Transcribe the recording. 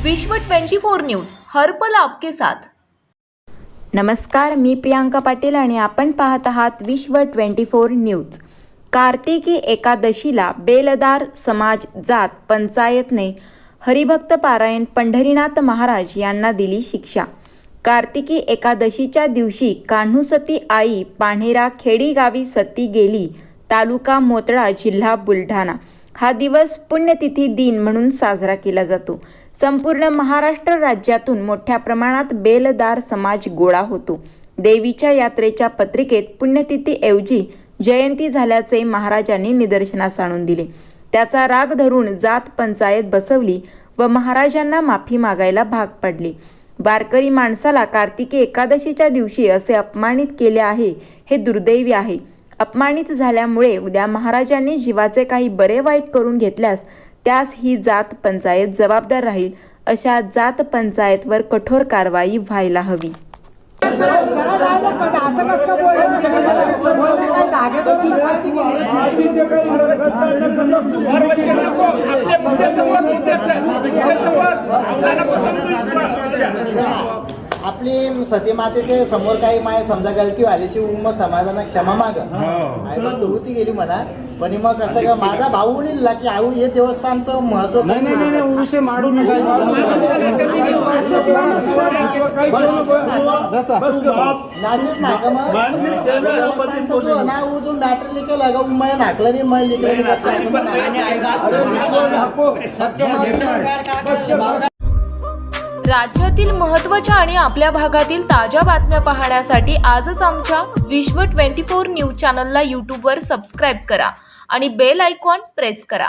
विश्व 24 न्यूज हर पल आपके साथ। नमस्कार, मी प्रियांका पाटील आणि आपण पाहत आहात विश्व 24 न्यूज। कार्तिकी एकादशीला बेलदार समाज जात पंचायतने हरिभक्त पारायण पंढरीनाथ महाराज यांना दिली शिक्षा। कार्तिकी एकादशीच्या दिवशी कान्हूसती आई पाणेरा खेडी गावी सती गेली, तालुका मोतळा, जिल्हा बुलढाणा। हा दिवस पुण्यतिथी दिन म्हणून साजरा केला जातो। संपूर्ण महाराष्ट्र राज्यातून मोठ्या प्रमाणात बेलदार समाज गोळा होतो। देवीच्या यात्रेच्या पत्रिकेत पुण्यतिथीऐवजी जयंती झाल्याचे महाराजांनी निदर्शनास आणून दिले। त्याचा राग धरून जात पंचायत बसवली व महाराजांना माफी मागायला भाग पडले। वारकरी माणसाला कार्तिकी एकादशीच्या दिवशी असे अपमानित केले आहे, हे दुर्दैवी आहे। अपमानित झाल्यामुळे उद्या महाराजांनी जीवाचे काही बरे वाईट करून घेतल्यास त्यास ही जात पंचायत जबाबदार राहील। अशा जात पंचायतवर कठोर कारवाई व्हायला हवी। आपली सती मातेचे समोर काही माय समजा गलती व्हायची मग समाजानं क्षमा माग आई होती गेली म्हणा, पण मग कसं का माझा भाऊ निघला की आऊ हे देवस्थानचं महत्व नाही विषय माडू नका नाशिक नाका मग जो ना जो मॅटर लिखे लगा मैं नाकलं नाही मैं लिखलं नाही। राज्यातील महत्त्वाच्या आणि आपल्या भागातील ताज्या बातम्या पाहण्यासाठी आजच आमच्या विश्व 24 न्यूज चॅनलला यूट्यूबवर सबस्क्राईब करा आणि बेल आयकॉन प्रेस करा।